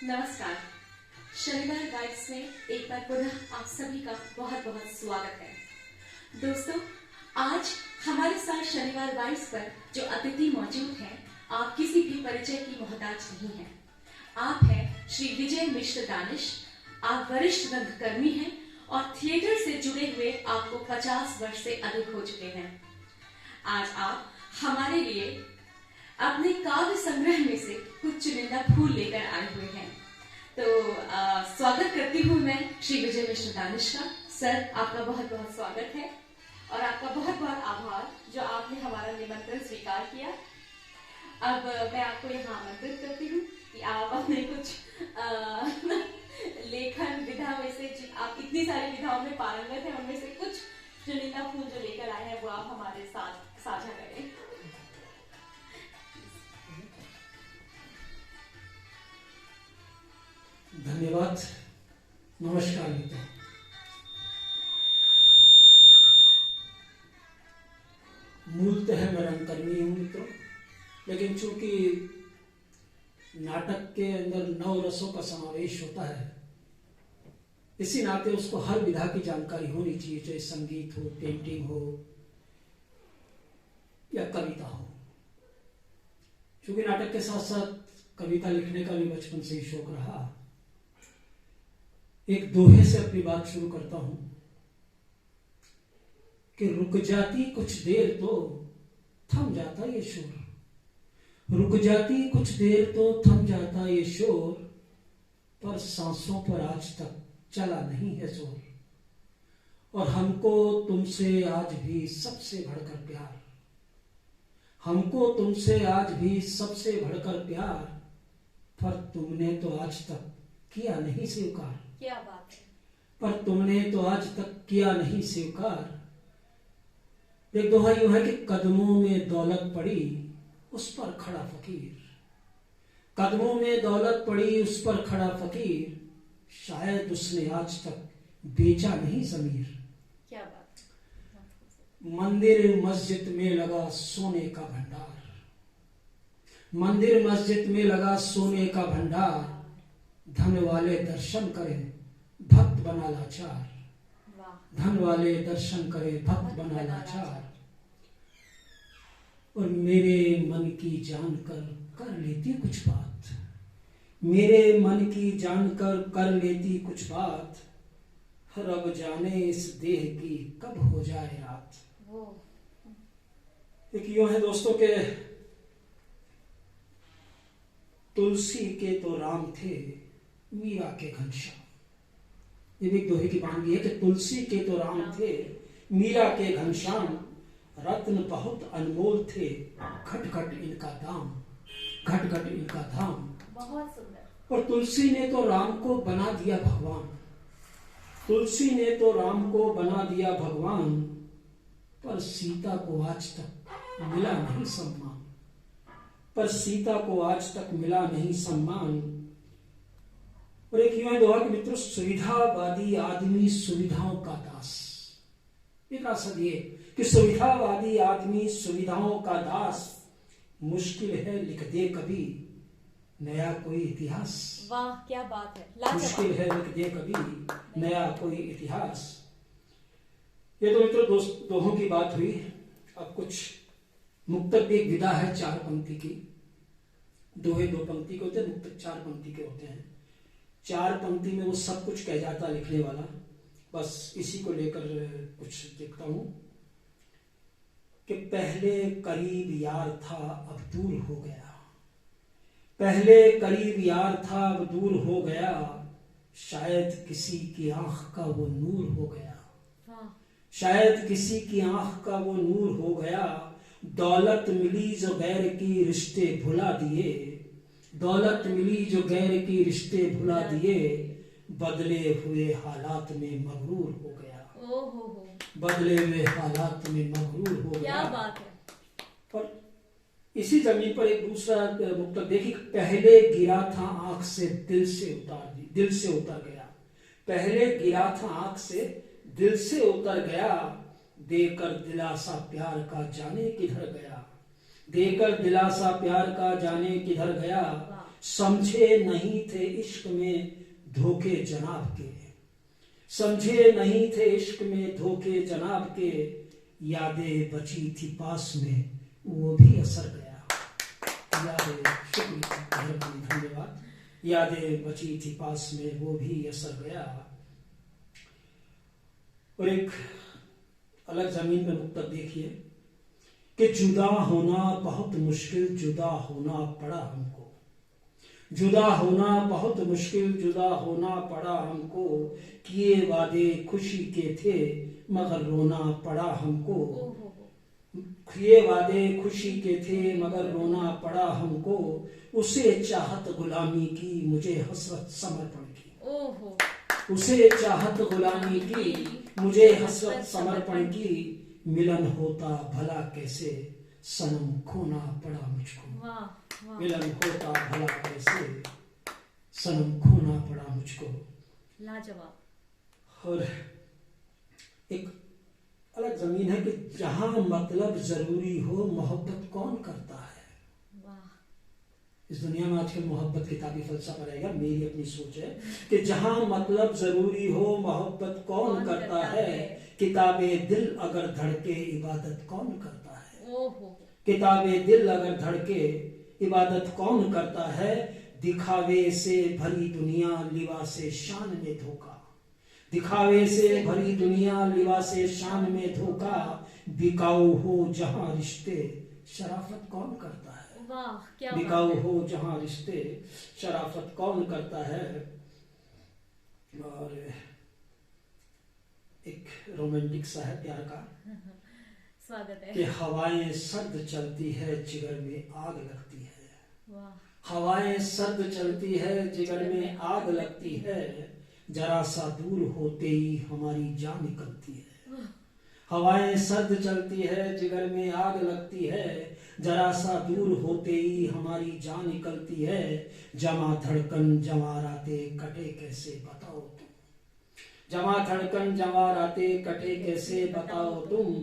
नमस्कार। शनिवार गाइड्स में एक बार पुनः आप सभी का बहुत बहुत स्वागत है। दोस्तों, आज हमारे साथ शनिवार गाइड्स पर जो अतिथि मौजूद हैं, आप किसी भी परिचय की मोहताज नहीं हैं। आप हैं श्री विजय मिश्र दानिश। आप वरिष्ठ रंगकर्मी हैं और थिएटर से जुड़े हुए आपको 50 वर्ष से अधिक हो चुके हैं। आज आप हमारे लिए अपने काव्य संग्रह में से कुछ चुनिंदा फूल लेकर आए हुए हैं। तो स्वागत करती हूँ मैं श्री विजय मिश्र दानिश का। सर, आपका बहुत बहुत स्वागत है और आपका बहुत बहुत आभार जो आपने हमारा निमंत्रण स्वीकार किया। अब मैं आपको यहाँ आमंत्रित करती हूँ कि आप अपने कुछ लेखन विधा में से, आप इतनी सारी विधाओं में पारंगत हैं, उनमें से कुछ चुनिंदा फूल जो लेकर आए हैं वो आप हमारे साथ साझा करें। धन्यवाद। नमस्कार मित्रों। मूलतः मैं रंगकर्मी हूँ मित्रों, लेकिन चूंकि नाटक के अंदर 9 रसों का समावेश होता है, इसी नाते उसको हर विधा की जानकारी होनी चाहिए, चाहे संगीत हो, पेंटिंग हो या कविता हो। चूंकि नाटक के साथ साथ कविता लिखने का भी बचपन से ही शौक रहा, एक दोहे से अपनी बात शुरू करता हूं कि रुक जाती कुछ देर तो थम जाता ये शोर, रुक जाती कुछ देर तो थम जाता ये शोर, पर सांसों पर आज तक चला नहीं है जोर, और हमको तुमसे आज भी सबसे बढ़कर प्यार, हमको तुमसे आज भी सबसे बढ़कर प्यार, पर तुमने तो आज तक किया नहीं स्वीकार। क्या बात है। पर तुमने तो आज तक किया नहीं स्वीकार। एक दोहा यूं है कि कदमों में दौलत पड़ी उस पर खड़ा फकीर, कदमों में दौलत पड़ी उस पर खड़ा फकीर, शायद उसने आज तक बेचा नहीं ज़मीर। क्या बात। मंदिर मस्जिद में लगा सोने का भंडार, मंदिर मस्जिद में लगा सोने का भंडार, धन वाले दर्शन करें भक्त बना लाचार, धन वाले दर्शन करें भक्त बना लाचार, और मेरे मन की जानकर कर लेती कुछ बात, मेरे मन की जानकर कर लेती कुछ बात, रब जाने इस देह की कब हो जाए रात। एक यूं है दोस्तों के तुलसी के तो राम थे मीरा के घनश्याम। ये भी एक दोहे की बानगी है कि तुलसी के तो राम थे मीरा के घनश्याम, रत्न बहुत अनमोल थे घट घट इनका दाम, घट घट इनका धाम। बहुत सुंदर। और तुलसी ने तो राम को बना दिया भगवान, तुलसी ने तो राम को बना दिया भगवान, पर सीता को आज तक मिला नहीं सम्मान, पर सीता को आज तक मिला नहीं सम्मान। और एक यूं दोहा कि मित्रों, सुविधावादी आदमी सुविधाओं का दास। एक रास्ता ये कि सुविधावादी आदमी सुविधाओं का दास, मुश्किल है लिख दे कभी नया कोई इतिहास। वाह, क्या बात है। मुश्किल है लिख दे कभी नया कोई इतिहास। ये तो मित्रों दोहों की बात हुई। अब कुछ मुक्तक भी एक विधा है 4 पंक्ति की। दोहे 2 पंक्ति के होते हैं, मुक्तक 4 पंक्ति के होते हैं। 4 पंक्ति में वो सब कुछ कह जाता लिखने वाला। बस इसी को लेकर कुछ लिखता हूं कि पहले करीब यार था अब दूर हो गया, पहले करीब यार था अब दूर हो गया, शायद किसी की आंख का वो नूर हो गया, शायद किसी की आंख का वो नूर हो गया, दौलत मिली जो गैर की रिश्ते भुला दिए, दौलत मिली जो गैर की रिश्ते भुला दिए, बदले हुए हालात में मगरूर हो गया, बदले हुए हालात में मगरूर हो गया। क्या बात है। और इसी जमीन पर एक दूसरा मुक्तक देखिए, पहले गिरा था आंख से दिल से उतर गया, पहले गिरा था आंख से दिल से उतर गया, देकर दिलासा प्यार का जाने किधर गया, देकर दिलासा प्यार का जाने किधर गया, समझे नहीं थे इश्क में धोखे जनाब के, समझे नहीं थे इश्क में धोखे जनाब के, यादें बची थी पास में वो भी असर गया, यादें, शुक्रिया, धन्यवाद, यादें बची थी पास में वो भी असर गया। और एक अलग जमीन पे मुक्तब देखिए कि जुदा होना बहुत मुश्किल, जुदा होना पड़ा हमको, जुदा होना बहुत मुश्किल, जुदा होना पड़ा हमको, किए वादे खुशी के थे मगर रोना पड़ा हमको, किए वादे खुशी के थे मगर रोना पड़ा हमको, उसे चाहत गुलामी की मुझे हसरत समर्पण की, उसे चाहत गुलामी की मुझे हसरत समर्पण की, मिलन होता भला कैसे सनम खोना पड़ा मुझको, मिलन होता भला कैसे सनम खोना पड़ा मुझको। लाजवाब। और एक अलग जमीन है कि जहां मतलब जरूरी हो मोहब्बत कौन करता है। इस दुनिया में आजकल मोहब्बत किताबी फलसफा रहेगा, मेरी अपनी सोच है कि जहां मतलब जरूरी हो मोहब्बत कौन करता है, किताबे दिल अगर धड़के इबादत कौन करता है, किताबे दिल अगर धड़के इबादत कौन करता है, दिखावे से भरी दुनिया लिबासे शान में धोखा, दिखावे से भरी दुनिया लिबासे शान में धोखा, बिकाऊ हो जहां रिश्ते शराफत कौन करता है, बिकाऊ हो जहां रिश्ते शराफत कौन करता है। और एक रोमांटिक सा है प्यार का, स्वागत है, कि हवाएं सर्द चलती है जिगर में आग लगती है, हवाएं सर्द चलती है जिगर में आग लगती है, जरा सा दूर होते ही हमारी जान निकलती है, हवाएं सर्द चलती है जिगर में आग लगती है, जरा सा दूर होते ही हमारी जान निकलती है, जमा धड़कन जमा राते कटे कैसे बताओ तुम, जमा धड़कन जमा राते कटे कैसे बताओ तुम,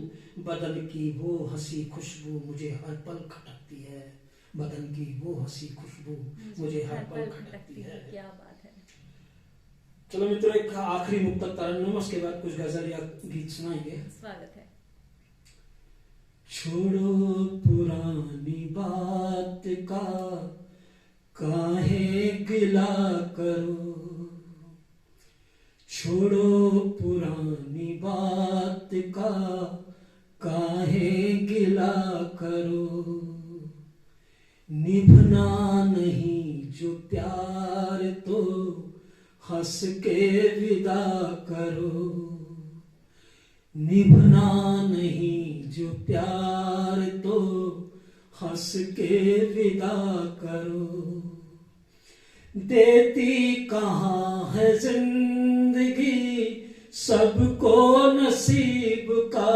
बदन की वो हंसी खुशबू मुझे हर पल खटकती है, बदन की वो हंसी खुशबू मुझे हर पल खटकती है। क्या बात है। चलो मित्रों, एक आखिरी मुक्तक तरन्नुम, उसके बाद कुछ गजल या गीत सुनाएंगे। स्वागत है। छोड़ो पुरानी बात का काहे गिला करो, छोड़ो पुरानी बात का काहे गिला करो, निभना नहीं जो प्यार तो हंस के विदा करो, निभना नहीं जो प्यार तो हंस के विदा करो, देती कहाँ है जिंदगी सबको नसीब का,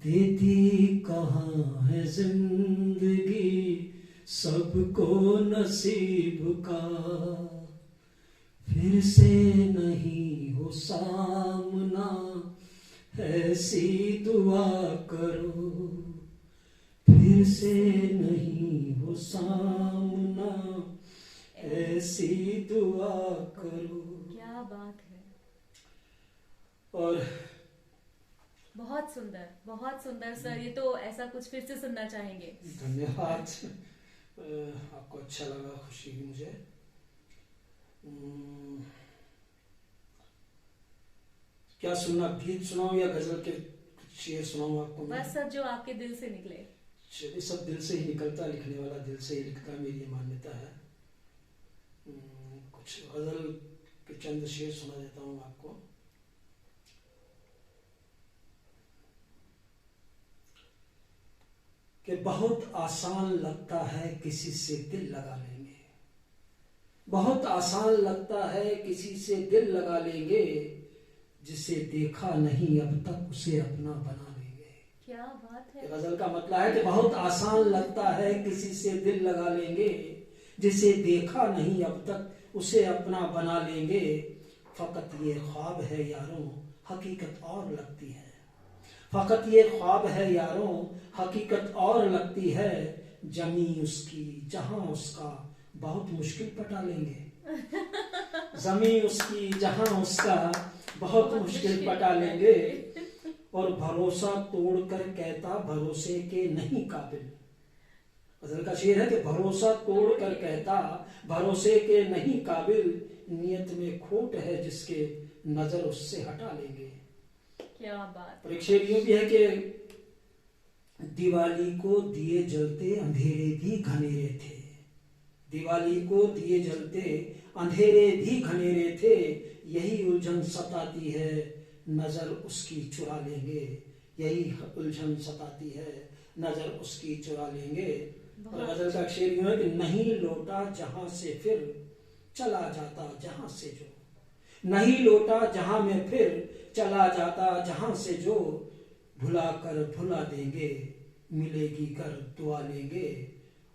देती कहाँ है जिंदगी सबको नसीब का, फिर से नहीं हो सामना ऐसी दुआ करो, फिर से नहीं हो सामना ऐसी दुआ करो। क्या बात है। और बहुत सुंदर सर, ये तो ऐसा कुछ फिर से सुनना चाहेंगे। धन्यवाद, आपको अच्छा लगा, खुशी हुई मुझे। क्या सुनना, गीत सुनाऊं या गजल के शेर सुनाऊं आपको? बस सर जो आपके दिल से निकले। चलिए, सब दिल से ही निकलता, लिखने वाला दिल से ही लिखता, मेरी मान्यता है। कुछ गजल के चंद शेर सुना देता हूं आपको। कि बहुत आसान लगता है किसी से दिल लगा लेंगे, बहुत आसान लगता है किसी से दिल लगा लेंगे, जिसे देखा नहीं अब तक उसे अपना बना लेंगे। क्या बात है। गजल का मतलब है कि बहुत आसान लगता है किसी से दिल लगा लेंगे, जिसे देखा नहीं अब तक उसे अपना बना लेंगे, फकत ये ख्वाब है यारों हकीकत और लगती है, फकत ये ख्वाब है यारों, हकीकत और लगती है, जमी उसकी जहां उसका बहुत मुश्किल पटा लेंगे। जमी उसकी जहां उसका बहुत मुश्किल पटा लेंगे, और भरोसा तोड़कर कहता भरोसे के नहीं काबिल। गजल का शेर है कि भरोसा तोड़कर कहता भरोसे के नहीं काबिल, नियत में खोट है जिसके नजर उससे हटा लेंगे। क्या बात। और एक शेर यूं भी है कि दिवाली को दिए जलते अंधेरे भी घनेरे थे, दिवाली को दिए जलते अंधेरे भी घनेरे थे, यही उलझन सताती है नजर उसकी चुरा लेंगे, यही उलझन सताती है नजर उसकी चुरा लेंगे। और गजल का शेर यूं है कि नहीं लौटा जहां से फिर चला जाता जहां से जो, नहीं लौटा जहां में फिर चला जाता जहां से जो, भुला कर भुला देंगे मिलेगी कर दुआ लेंगे।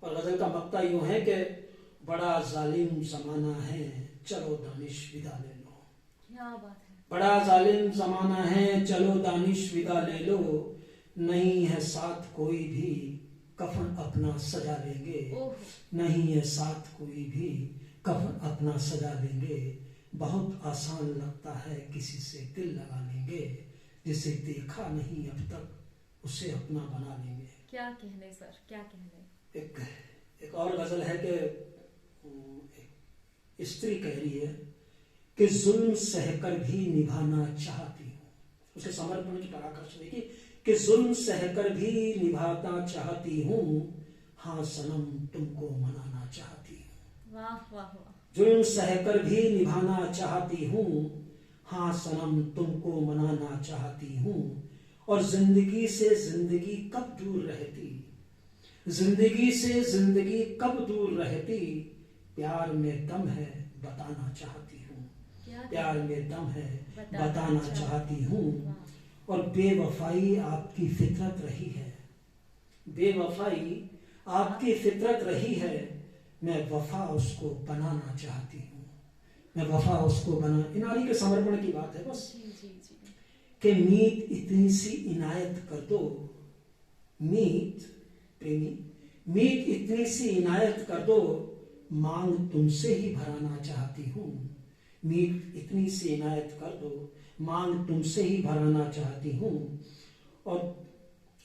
और गजल का मक्ता यूं है कि बड़ा जालिम जमाना है चलो दानिश विदा ले लो। क्या बात है। बड़ा जालिम जमाना है चलो दानिश विदा ले लो, नहीं है साथ कोई भी कफन अपना सजा लेंगे, नहीं है साथ कोई भी कफन अपना सजा लेंगे। बहुत आसान लगता है किसी से दिल लगा लेंगे, जिसे देखा नहीं अब तक उसे अपना बना लेंगे। क्या कहने सर, क्या कहने। एक और गजल है कि स्त्री कह रही है कि जुल्म सहकर भी निभाना चाहती हूँ, उसके समर्पण की पराकाष्ठा देखिए कि जुल्म सहकर भी निभाना चाहती हूँ, हाँ सनम तुमको मनाना चाहती हूँ। वाह वाह वाह। जुल्म सहकर भी निभाना चाहती हूँ, हाँ सनम तुमको मनाना चाहती हूँ। और जिंदगी से जिंदगी कब दूर रहती, जिंदगी से जिंदगी कब दूर रहती, प्यार में दम है बताना चाहती हूँ, प्यार में दम है बताना चाहती हूँ। और बेवफाई आपकी फितरत रही है, बेवफाई आपकी फितरत रही है, मैं वफा उसको बनाना चाहती हूँ, मैं वफा उसको बना। नारी के समर्पण की बात है बस कि मीत इतनी सी इनायत कर दो, मीत प्रेमी मीत इतनी सी इनायत कर दो, मांग तुमसे ही भराना चाहती हूँ, मीत इतनी सी इनायत कर दो, मांग तुमसे ही भराना चाहती हूँ। और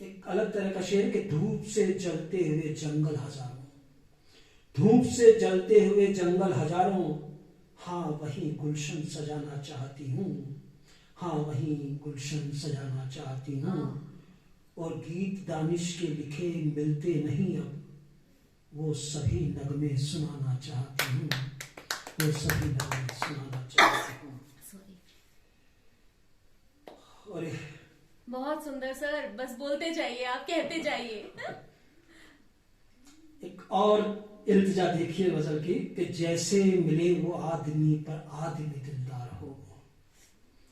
एक अलग तरह का शेर कि धूप से जलते हुए जंगल हजारों, धूप से जलते हुए जंगल हजारों, हाँ वही गुलशन सजाना चाहती हूँ, हाँ वही गुलशन सजाना चाहती हूँ। और गीत दानिश के लिखे मिलते नहीं अब, वो सभी नगमे सुनाना चाहती हूँ, वो सभी नगमे सुनाना चाहती हूँ। और बहुत सुंदर सर, बस बोलते जाइए, आप कहते जाइए। एक और इल्तिजा देखिए गजल की कि जैसे मिले वो आदमी पर आदमी दिलदार हो,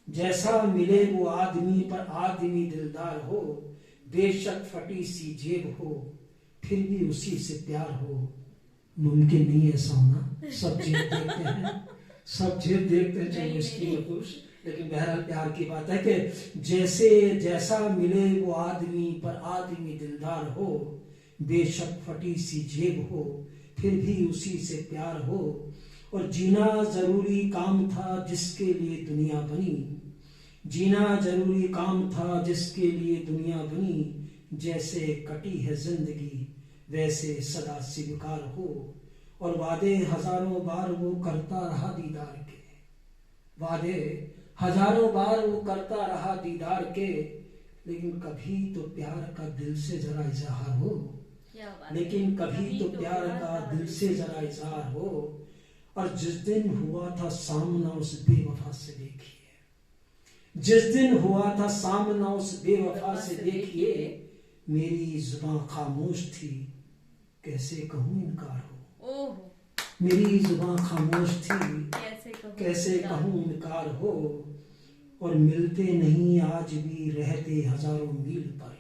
जैसा मिले वो आदमी पर आदमी दिलदार हो, बेशक फटी सी जेब हो फिर भी उसी से प्यार हो। मुमकिन नहीं ऐसा होना, सब जेब देखते हैं, सब जेब देखते हैं चाहे स्त्री और पुरुष, लेकिन बहरहाल प्यार की बात है कि जैसे जैसा मिले वो आदमी पर आदमी दिलदार हो, बेशक फटी सी जेब हो फिर भी उसी से प्यार हो। और जीना जरूरी काम था जिसके लिए दुनिया बनी, जीना जरूरी काम था जिसके लिए दुनिया बनी, जैसे कटी है जिंदगी वैसे सदा स्वीकार हो। और वादे हजारों बार वो करता रहा दीदार के, वादे हजारों बार वो करता रहा दीदार के, लेकिन कभी तो प्यार का दिल से जरा इजहार हो, लेकिन कभी तो प्यार का दिल से जरा इजहार हो। और जिस दिन हुआ था सामना उस बेवफा से देखिए, जिस दिन हुआ था सामना उस बेवफा से देखिए, मेरी जुबान खामोश थी कैसे कहूँ इनकार हो, मेरी जुबान खामोश थी कैसे कहूँ इनकार हो। और मिलते नहीं आज भी रहते हजारों मील पर,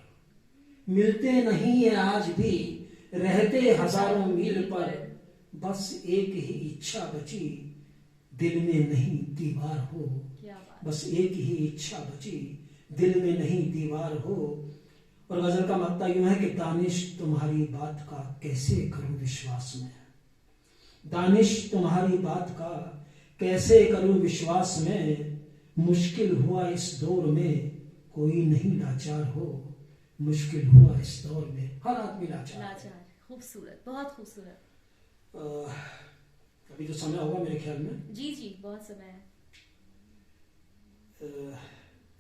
मिलते नहीं है आज भी रहते हजारों मील पर, बस एक ही इच्छा बची दिल में नहीं दीवार हो, बस एक ही इच्छा बची दिल में नहीं दीवार हो। और गजल का मक्ता यूं है कि दानिश तुम्हारी बात का कैसे करूं विश्वास में, दानिश तुम्हारी बात का कैसे करूं विश्वास में, मुश्किल हुआ इस दौर में कोई नहीं लाचार हो, मुश्किल हुआ इस दौर में हर आदमी लाचार। लाचार, खूबसूरत, बहुत खूबसूरत। अभी तो समय होगा मेरे ख्याल में। जी जी, बहुत समय है।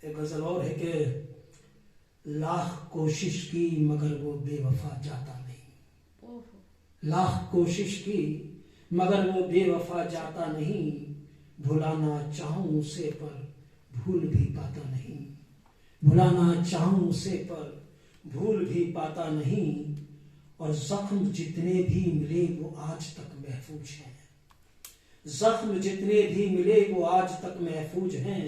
एक गजल और है कि लाख कोशिश की मगर वो बेवफा जाता नहीं, ओहो, लाख कोशिश की मगर वो बेवफा जाता नहीं, भुलाना चाहूं उसे पर भूल भी पाता नहीं, भुलाना चाहूं उसे पर भूल भी पाता नहीं, और जख्म जितने भी मिले वो आज तक महफूज हैं, जख्म जितने भी मिले वो आज तक महफूज हैं,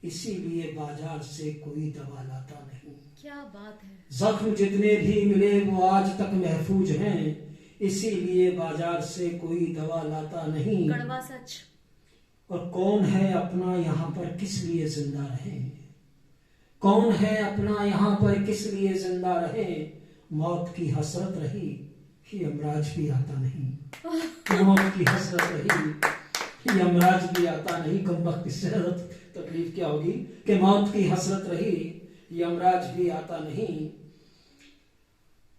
इसीलिए बाजार से कोई दवा लाता नहीं। क्या बात है। जख्म जितने भी मिले वो आज तक महफूज हैं, इसीलिए बाजार से कोई दवा लाता नहीं। कड़वा सच। और कौन है अपना यहाँ पर किस लिए जिंदा रहे, कौन है अपना यहाँ पर किस लिए जिंदा रहे, मौत की हसरत रही यमराज भी आता नहीं, मौत की हसरत रही यमराज भी आता नहीं। कम वक्त इससे तकलीफ क्या होगी कि मौत की हसरत रही यमराज भी आता नहीं।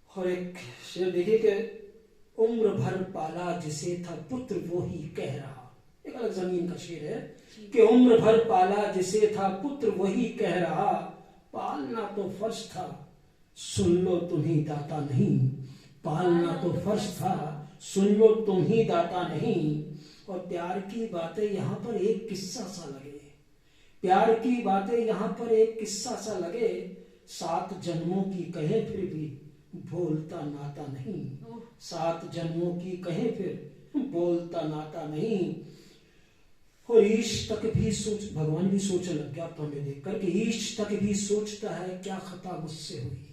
और एक शेर देखिए कि उम्र भर पाला जिसे था पुत्र वो ही कह रहा, एक अलग जमीन का शेर है कि उम्र भर पाला जिसे था पुत्र वही कह रहा, पालना तो फर्ज था सुन लो तुम ही दाता नहीं, पालना तो फर्ज था सुन लो तुम ही दाता नहीं। और प्यार की बातें यहाँ पर एक किस्सा सा लगे, प्यार की बातें यहाँ पर एक किस्सा सा लगे, 7 जन्मों की कहे फिर भी बोलता नाता नहीं, 7 जन्मों की कहे फिर बोलता नाता नहीं। और ईश तक भी सोच, भगवान भी सोचने लग गया तो हमें देख कर कि ईश तक भी सोचता है क्या खता मुझसे हुई,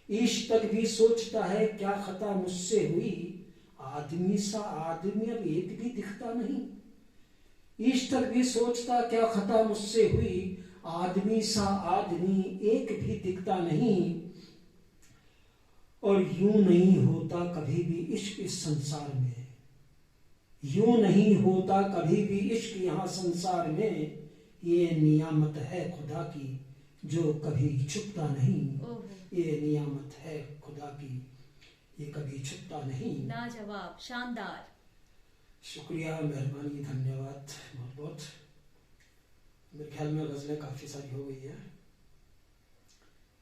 ईश तक भी सोचता है क्या खता मुझसे हुई, आदमी सा आदमी अब एक भी दिखता नहीं, ईश तक भी सोचता क्या खता मुझसे हुई, आदमी सा आदमी एक भी दिखता नहीं। और यूं नहीं होता कभी भी इश्क इस संसार में, यूं नहीं होता कभी भी इश्क यहाँ संसार में, ये नियामत है खुदा की जो कभी छुपता नहीं, ये नियामत है खुदा की ये कभी छुपता नहीं। लाजवाब, शानदार। शुक्रिया, मेहरबानी, धन्यवाद बहुत बहुत। मेरे ख्याल में गजलें काफी सारी हो गई है।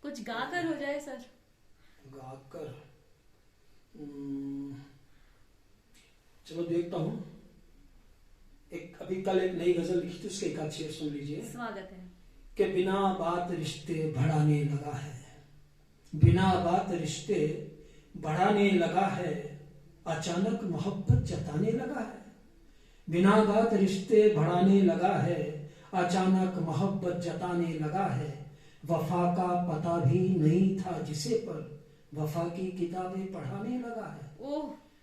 कुछ गाकर हो जाए सर। गाकर चलो देखता हूँ। एक अभी कल एक नई गजल लिखी थी, उसके एक आध शेर सुन लीजिए। स्वागत है। कि बिना बात रिश्ते बढ़ाने लगा है, बिना बात रिश्ते बढ़ाने लगा है, अचानक मोहब्बत जताने लगा है, बिना बात रिश्ते बढ़ाने लगा है, अचानक मोहब्बत जताने लगा है, वफा का पता भी नहीं था जिसे पर वफा की किताबें पढ़ाने लगा है,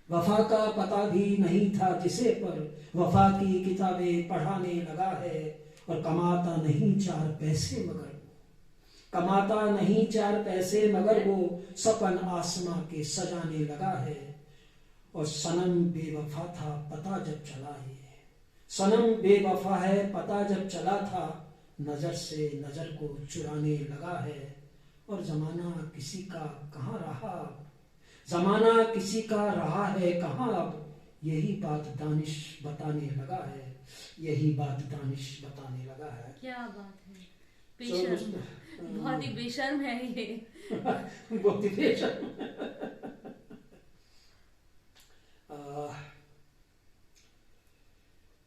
वफा का पता भी नहीं था जिसे पर वफा की किताबें पढ़ाने लगा है। और कमाता नहीं 4 पैसे मगर वो, कमाता नहीं 4 पैसे मगर वो, सपन आसमां के सजाने लगा है। और सनम बेवफा था पता जब चला है, सनम बेवफा है पता जब चला था, नजर से नजर को चुराने लगा है। और जमाना किसी का कहाँ रहा, जमाना किसी का रहा है कहाँ अब, यही बात दानिश बताने लगा है, यही बात दानिश बताने लगा है। क्या बात है, बेशर्म, बहुत ही बेशर्म है ये। बहुत ही बेशर्म।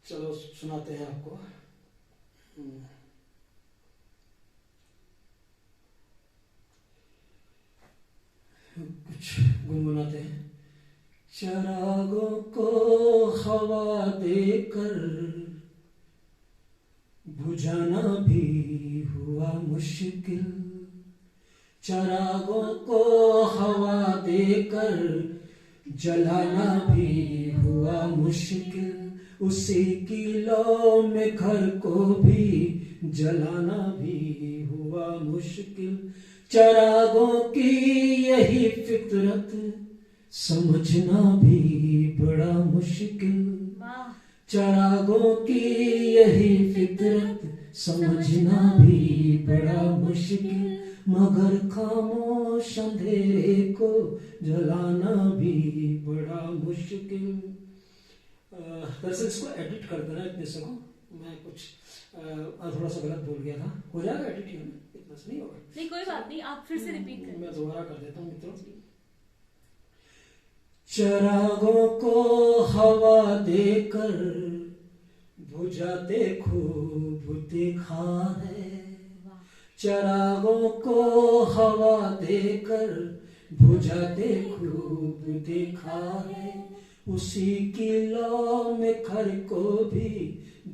चलो सुनाते हैं आपको। कुछ गुनगुनाते हैं। चरागों को हवा देकर बुझाना भी हुआ मुश्किल, चरागों को हवा देकर जलाना भी हुआ मुश्किल, उसी की लौ में घर को भी जलाना भी हुआ हुआ मुश्किल। चरागों की यही फितरत समझना भी बड़ा मुश्किल। वाह। चरागों की यही फितरत समझना भी बड़ा मुश्किल। मगर खामोश अंधेरे को जलाना भी बड़ा मुश्किल। दरअसल इसको एडिट कर देना इतने से को, मैं कुछ थोड़ा सा गलत बोल गया था। हो जाएगा एडिट, इतना से नहीं होगा। नहीं कोई बात नहीं, आप फिर से रिपीट करें। मैं दोबारा कर देता हूँ मित्रों। चरागों को हवा देकर बुझाते खूब देखा है। चरागों को हवा देकर बुझाते खूब देखा है। उसी की लौ में खर को भी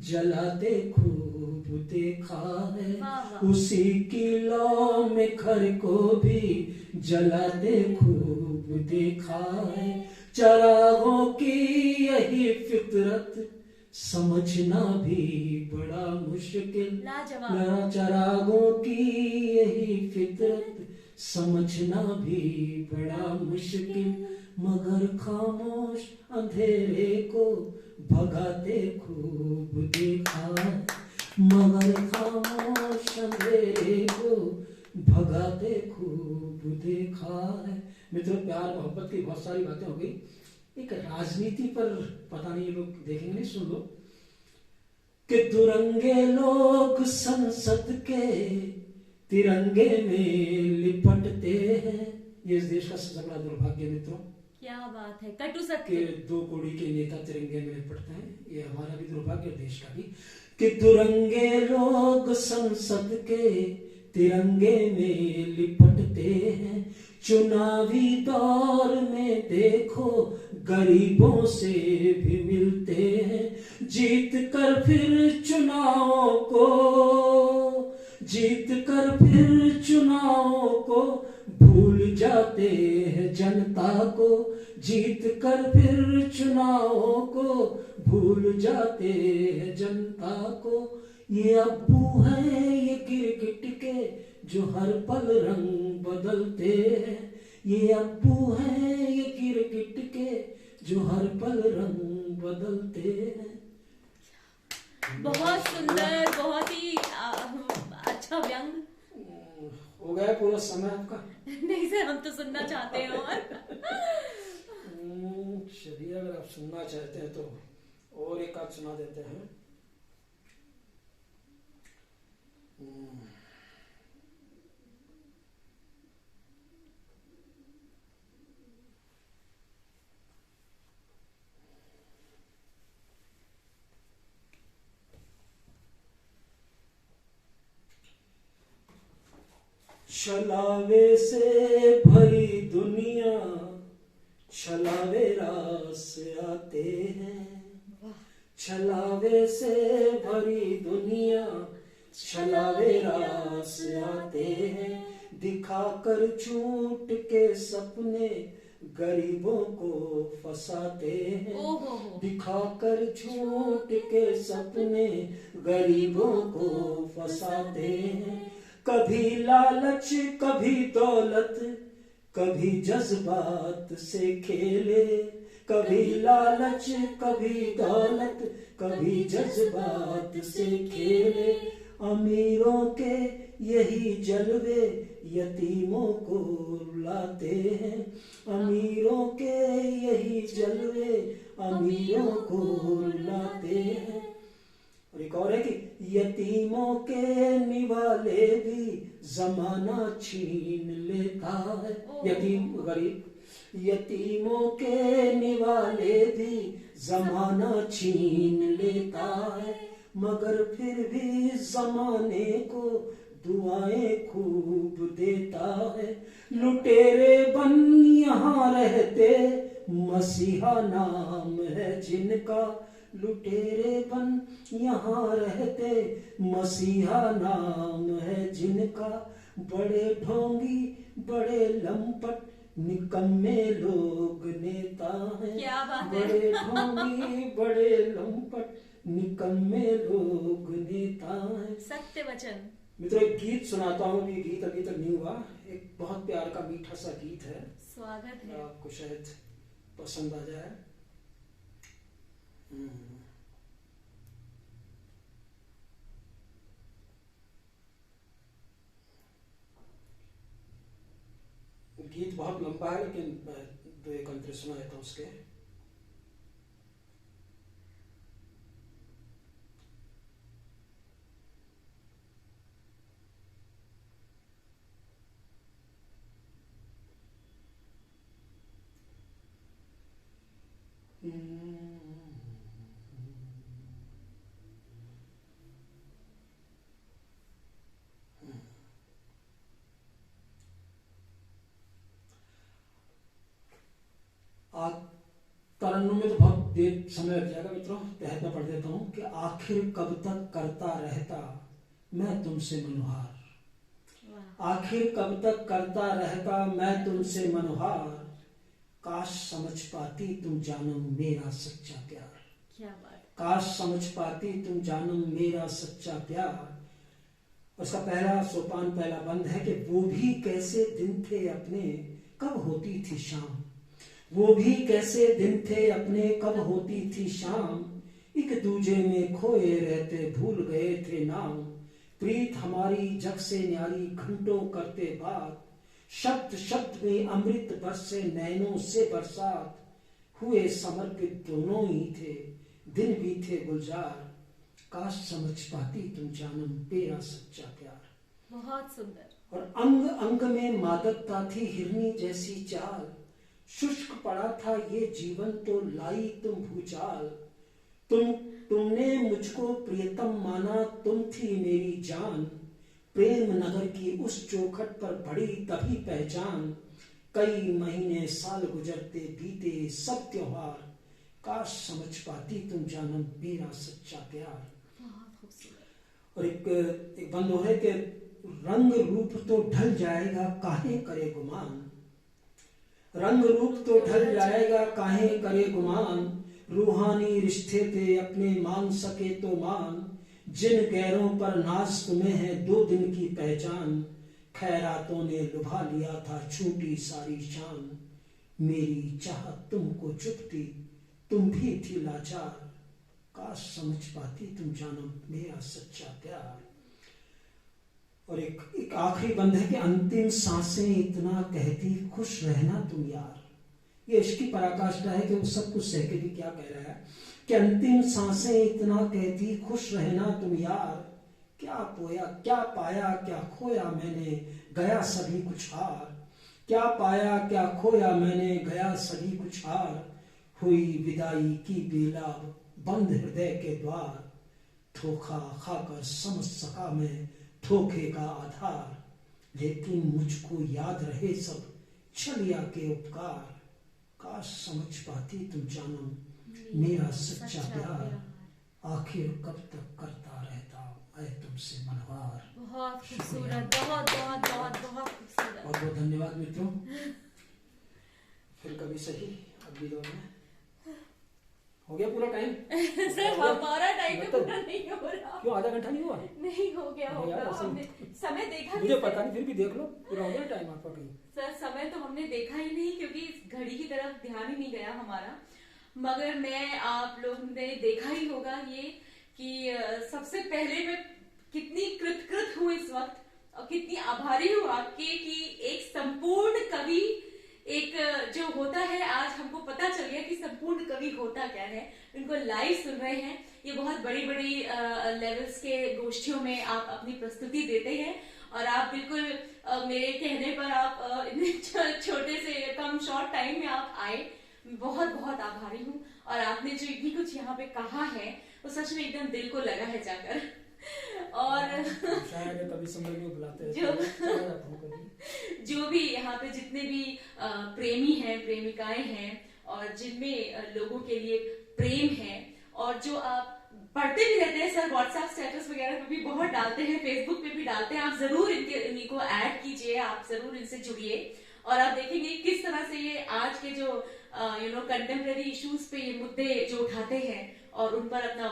जलाते खूब देखा है। उसी की लौ में खर को भी जलाते खूब देखा है। चरागों की यही फितरत समझना भी बड़ा मुश्किल। चरागों की यही फितरत समझना भी बड़ा मुश्किल। मगर खामोश अंधेरे को भगाते खूब देखा। मगर खामोश अंधेरे को भगाते खूब देखा है। मित्रों, प्यार मोहब्बत की बहुत सारी बातें हो गई। एक राजनीति पर पता नहीं ये लोग देखेंगे नहीं, सुन लो कि दुरंगे लोग संसद के तिरंगे में लिपटते हैं। ये इस देश का सबसे बड़ा दुर्भाग्य मित्रों। क्या बात है, कटु सत्य कि दो कोड़ी के नेता तिरंगे में लिपटते हैं। ये हमारा भी दुर्भाग्य, देश का भी, कि दुरंगे लोग संसद के तिरंगे में लिपटते हैं। चुनावी दौर में देखो गरीबों से भी मिलते हैं। जीत कर फिर चुनावों को भूल जाते हैं जनता को। जीत कर फिर चुनावों को भूल जाते हैं जनता को। ये अब्बू हैं ये गिरगिट के जो हर पल रंग बदलते हैं। ये अब्बू हैं ये गिरगिट के जो हर पल रंग बदलते हैं। बहुत सुंदर, बहुत ही अच्छा व्यंग। हो गया पूरा समय आपका? नहीं सर, हम तो सुनना चाहते हैं। और चलिए, अगर आप सुनना चाहते हैं तो और एक आध सुना देते हैं। छलावे से भरी दुनिया छलावे रास आते हैं। छलावे से भरी दुनिया छलावे रास आते हैं। दिखाकर झूठ के सपने गरीबों को फंसाते हैं। दिखाकर झूठ के सपने गरीबों को फंसाते हैं। कभी लालच कभी दौलत कभी जज्बात से खेले। कभी लालच कभी दौलत कभी जज्बात से खेले। अमीरों के यही जलवे यतीमों को रुलाते हैं। अमीरों के यही जलवे अमीरों को रुलाते हैं। और एक और है कि यतीमों के निवाले भी जमाना छीन लेता है। यतीम गरीब, यतीमों के निवाले भी जमाना छीन लेता है। मगर फिर भी जमाने को दुआएं खूब देता है। लुटेरे बन यहाँ रहते मसीहा नाम है जिनका। लुटेरे बन यहाँ रहते मसीहा नाम है जिनका। बड़े ढोंगी बड़े लंपट निकम्मे लोग नेता हैं। बड़े ढोंगी बड़े लंपट निकम्मे लोग नेता हैं। सत्य वचन। मित्रों एक गीत सुनाता हूँ। ये गीत अभी तक नहीं हुआ, एक बहुत प्यार का मीठा सा गीत है। स्वागत है। आपको शायद पसंद आ जाए। गीत बहुत लंबा है, लेकिन दो एक अंतर सुना देता हूँ उसके। तरन्नुम में तो बहुत देर समय लग जाएगा मित्रों, तहत में पढ़ देता हूँ कि आखिर कब तक करता रहता मैं तुमसे मनोहार, आखिर कब तक करता रहता मैं तुमसे मनोहार, काश समझ पाती तुम जानम मेरा सच्चा प्यार। क्या बात। काश समझ पाती तुम जानम मेरा सच्चा प्यार। उसका पहला सोपान, पहला बंद है कि वो भी कैसे दिन थे अपने कब होती थी शाम, वो भी कैसे दिन थे अपने कब होती थी शाम, एक दूजे में खोए रहते भूल गए थे नाम, प्रीत हमारी जग से न्यारी घंटों करते बात, शब्द शब्द में अमृत बरसे नैनों से बरसात, हुए समर्पित दोनों ही थे दिन भी थे गुलजार, काश समझ पाती तुम जानम मेरा सच्चा प्यार। बहुत सुंदर। और अंग अंग में मादकता थी हिरनी जैसी चाल, शुष्क पड़ा था ये जीवन तो लाई तुम भूचाल, तुमने मुझको प्रियतम माना तुम थी मेरी जान, प्रेम नगर की उस चौखट पर बढ़ी तभी पहचान, कई महीने साल गुजरते बीते सब त्योहार, काश समझ पाती तुम जानम मेरा सच्चा प्यार। और एक बंद है कि रंग रूप तो ढल जाएगा काहे करे गुमान, रंग रूप तो ढल जाएगा काहे करे गुमान, रूहानी रिश्ते थे अपने मान सके तो मान, जिन गैरों पर नाज तुम्हें है 2 दिन की पहचान, खैरातों ने लुभा लिया था छूटी सारी शान, मेरी चाहत तुमको चुपती तुम भी थी लाचार, काश समझ पाती तुम जानो मेरा सच्चा प्यार। और एक आखिरी बंद है कि अंतिम सांसें इतना कहती खुश रहना तुम यार, ये इश्क की पराकाष्ठा है कि वो सब कुछ सह के भी क्या कह रहा है कि अंतिम सांसें इतना कहती खुश रहना तुम यार, क्या पोया क्या पाया क्या खोया मैंने गया सभी कुछ हार, क्या पाया क्या खोया मैंने गया सभी कुछ हार, हुई विदाई की बेला बंद हृदय के द्वार, धोखा खाकर समझ सका मैं धोखे का आधार, लेकिन मुझको याद रहे सब छलिया के उपकार, काश समझ पाती तुम जानो मेरा सच्चा प्यार, आखिर कब तक करता रहता मैं तुमसे मनोहार। बहुत खूबसूरत, बहुत बहुत बहुत बहुत खूबसूरत। बहुत बहुत धन्यवाद मित्रों। फिर कभी सही अगली दौर में। हो गया पूरा टाइम? सर हमारा टाइम तो पूरा नहीं हो रहा। क्यों आधा घंटा नहीं हुआ? नहीं हो गया होगा, हमने समय देखा मुझे पता नहीं, फिर भी देख लो पूरा हो गया टाइम आपका कहीं। सर समय तो हमने देखा ही नहीं क्योंकि घड़ी की तरफ ध्यान ही नहीं गया हमारा, मगर मैं आप लोग ने देखा ही होगा ये कि सबसे पहले मैं कितनी कृतकृत हूँ इस वक्त और कितनी आभारी हूँ आपके कि एक संपूर्ण कवि, एक जो होता है, आज हमको पता चल गया कि संपूर्ण कवि होता क्या है। इनको लाइव सुन रहे हैं, ये बहुत बड़ी बड़ी लेवल्स के गोष्ठियों में आप अपनी प्रस्तुति देते हैं और आप बिल्कुल मेरे कहने पर आप इतने छोटे से कम शॉर्ट टाइम में आप आए, बहुत बहुत आभारी हूँ। और आपने जो इतनी कुछ यहाँ पे कहा है वो सच में एकदम दिल को लगा है जाकर। और शायद कभी समझ में बुलाते हैं जो भी यहाँ पे जितने भी प्रेमी हैं, प्रेमिकाएं हैं और जिनमें लोगों के लिए प्रेम है और जो आप पढ़ते भी रहते हैं सर, व्हाट्सएप स्टेटस वगैरह पे भी बहुत डालते हैं, फेसबुक पे भी डालते हैं, आप जरूर इनको ऐड कीजिए, आप जरूर इनसे जुड़िए और आप देखेंगे किस तरह से ये आज के जो कंटेम्प्रेरी इश्यूज पे ये मुद्दे जो उठाते हैं और उन पर अपना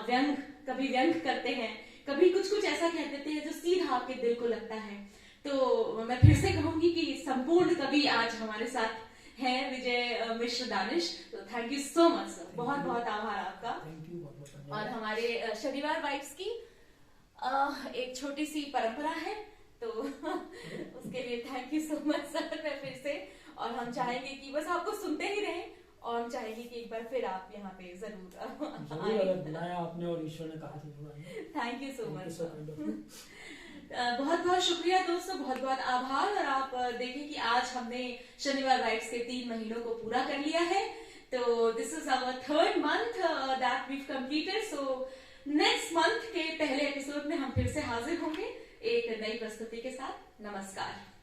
कभी व्यंग करते हैं, कभी कुछ कुछ ऐसा कह देते हैं जो सीधा आपके दिल को लगता है। तो मैं फिर से कहूंगी कि संपूर्ण कवि आज हमारे साथ हैं, विजय मिश्र दानिश। तो thank you so much sir, बहुत बहुत आभार आपका। थैंक यू, बहुत बहुत और हमारे शनिवार वाइब्स की एक छोटी सी परंपरा है, तो उसके लिए thank you so much sir मैं फिर से। और हम चाहेंगे कि बस आपको सुनते ही रहें, और हम चाहेंगे कि एक बार फिर आप यहाँ पे जरूर अगर बुलाया आपने और ईश्वर ने कहा तो thank you so much sir. बहुत बहुत शुक्रिया दोस्तों, बहुत बहुत आभार। और आप देखें कि आज हमने शनिवार वाइब्स के 3 महीनों को पूरा कर लिया है। तो this is our 3rd month that we've completed. So next month के पहले एपिसोड में हम फिर से हाजिर होंगे एक नई प्रस्तुति के साथ। नमस्कार।